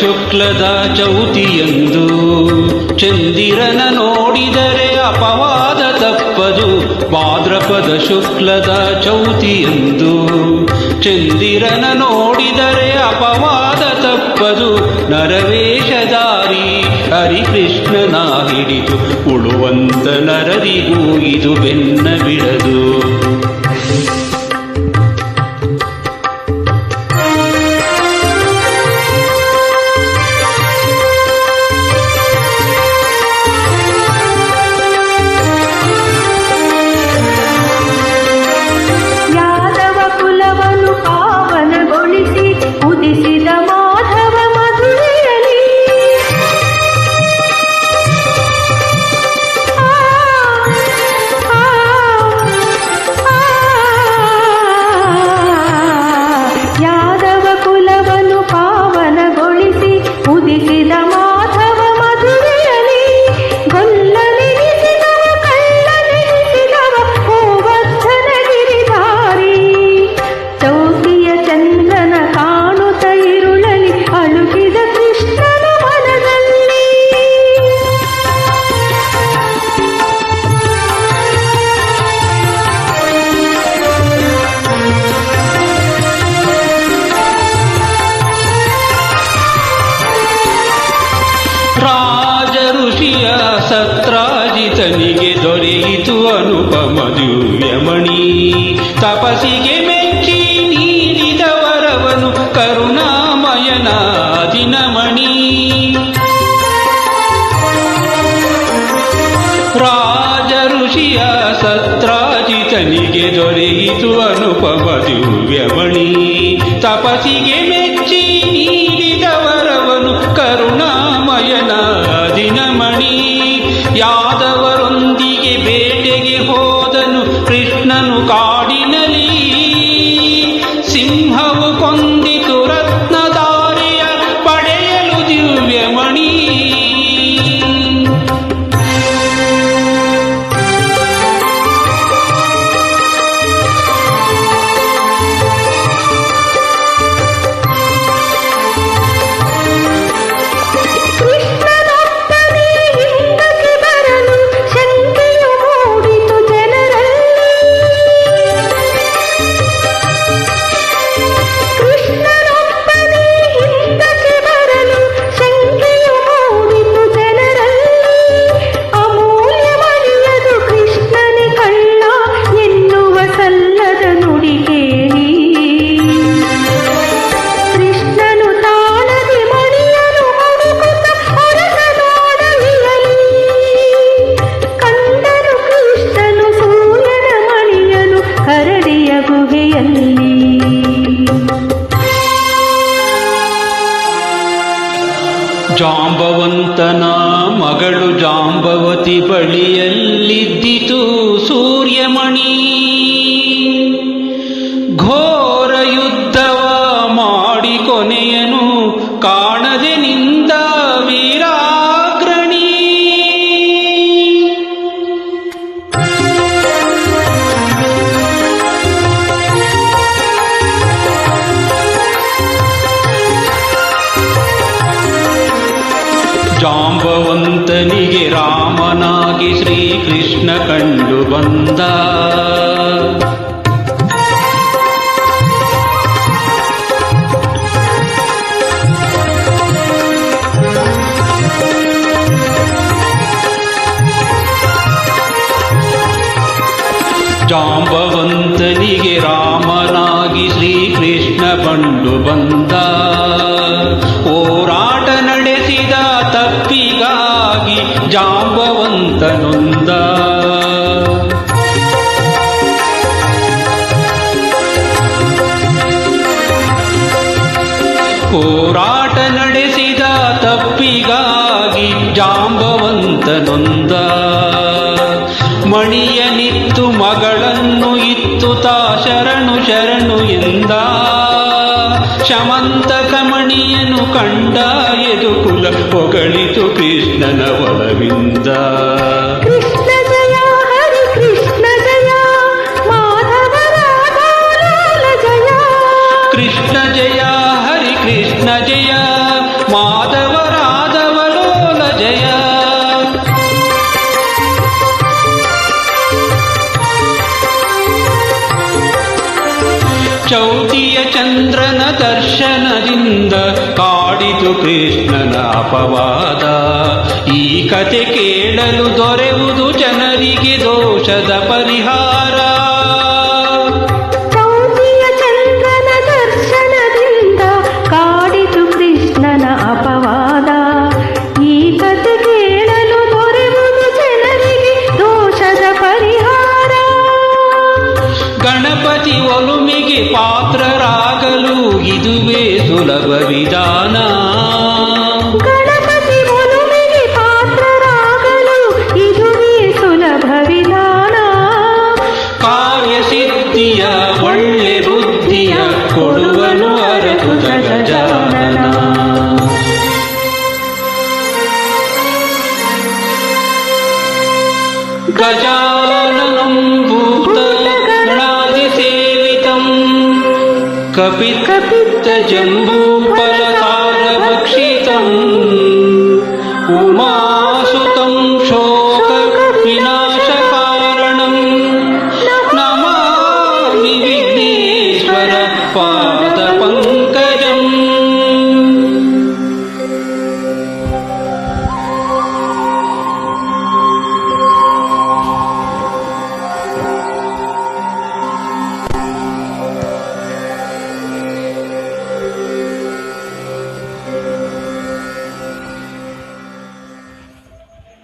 ಶುಕ್ಲದ ಚೌತಿಯಂದು ಚಂದಿರನ ನೋಡಿದರೆ ಅಪವಾದ ತಪ್ಪದು. ಭಾದ್ರಪದ ಶುಕ್ಲದ ಚೌತಿಯಂದು ಚಂದಿರನ ನೋಡಿದರೆ ಅಪವಾದ ತಪ್ಪದು. ನರವೇಷಧಾರಿ ಹರಿಕೃಷ್ಣನ ಹಿಡಿದು ಉಳುವಂತ ನರರಿಗೂ ಇದು ಬೆನ್ನ ಬಿಡದು. ರಾಜ ಋಷಿಯ ಸತ್ರಾಜಿತನಿಗೆ ದೊರೆಯಿತು ಅನುಪಮ ದಿವ್ಯಮಣಿ. ತಪಸಿಗೆ ಮೆಚ್ಚಿ ನೀಡಿದವರವನು ಕರುಣಾಮಯನ ದಿನಮಣಿ. ರಾಜ ಋಷಿಯ ಸತ್ರಾಜಿತನಿಗೆ ದೊರೆಯಿತು ಅನುಪಮ ದಿವ್ಯಮಣಿ. ತಪಸಿಗೆ ಮೆಚ್ಚಿ ನೀಡಿದವರವನು ಕರುಣಾಮಯನ ದಿನಮಣಿ. ಯಾದವರೊಂದಿಗೆ ಬೇಟೆಗೆ ಹೋದನು ಕೃಷ್ಣನು ಕಾಡಿನಲ್ಲಿ. ಸಿಂಹವು ಕೊಂದಿತು ರತ್ನಧಾರಿಯ ಪಡೆಯಲು ದಿವ್ಯಮಣಿ. ಜಾಂಬವಂತನ ಮಗಳು ಜಾಂಬವತಿ ಬಳಿಯಲ್ಲಿದ್ದಿತು ಸೂರ್ಯಮಣಿ. ಘೋರ ಯುದ್ಧವ ಮಾಡಿ ಕೊನೆಯನು ಕಾಣದೆ ನಿಂದ ವೀರಾಗ್ರಣಿ. ಜಾಂಬವಂತನಿಗೆ ರಾಮನಾಗಿ ಶ್ರೀಕೃಷ್ಣ ಕಂಡು ಬಂದ. ಜಾಂಬವಂತನಿಗೆ ರಾಮನಾಗಿ ಶ್ರೀಕೃಷ್ಣ ಕಂಡು ಬಂದ. ಹೋರಾಟ ನಡೆಸಿದ ತಪ್ಪಿಗಾಗಿ ಜಾಂಬವಂತನೊಂದ. ಹೋರಾಟ ನಡೆಸಿದ ತಪ್ಪಿಗಾಗಿ ಜಾಂಬವಂತನೊಂದ. ಮಣಿಯನಿತ್ತು ಮಗಳನ್ನು ಇತ್ತುತಾ ಶರಣು ಶರಣು ಎಂದ. ಶಮಂತಕ ಮಣಿಯನು ಕಂಡ ಯದುಕುಲ ಹೊಗಳಿತು ಕೃಷ್ಣನ ಒಳವಿಂದ. ಕೃಷ್ಣ ಜಯ ಹರಿ ಕೃಷ್ಣ ಜಯ ಮಾಧವ ರಾಧಾಲಾಲ ಜಯ. ಕೃಷ್ಣ ಜಯ ಹರಿ ಕೃಷ್ಣ ಜಯ ದರ್ಶನದಿಂದ ಕಾಡಿತು ಕೃಷ್ಣನ ಅಪವಾದ. ಈ ಕತೆ ಕೇಳಲು ದೊರೆಯುವುದು ಜನರಿಗೆ ದೋಷದ ಪರಿಹಾರ. ಸೌತಿಯ ಚಂದ್ರನ ದರ್ಶನದಿಂದ ಕಾಡಿತು ಕೃಷ್ಣನ ಅಪವಾದ. ಈ ಕತೆ ಕೇಳಲು ದೊರೆಯುವುದು ಜನರಿಗೆ ದೋಷದ ಪರಿಹಾರ. ಗಣಪತಿ ಒಲುಮೆಗೆ ಪಾತ್ರರಾಗಲು ಇದುವೇ ಸುಲಭ ವಿಧಾನ. ಗಣಪತಿ ಒಲುಮೆಗೆ ಪಾತ್ರರಾಗಲು ಇದುವೇ ಸುಲಭ ವಿಧಾನ. ಕಾರ್ಯಸಿದ್ಧಿಯ ಒಳ್ಳೆ ಬುದ್ಧಿಯ ಕೊಡುವನು ಅರತು ಗಜಾನನ. ಗಜಾನನಂ ಭೂತ ಗಣಾದಿ ಸೇವಿತಂ ಕಪಿತ್ತ ಜಂಬೂಫಲಸಾರ ಭಕ್ಷಿತಂ ಉಮಾ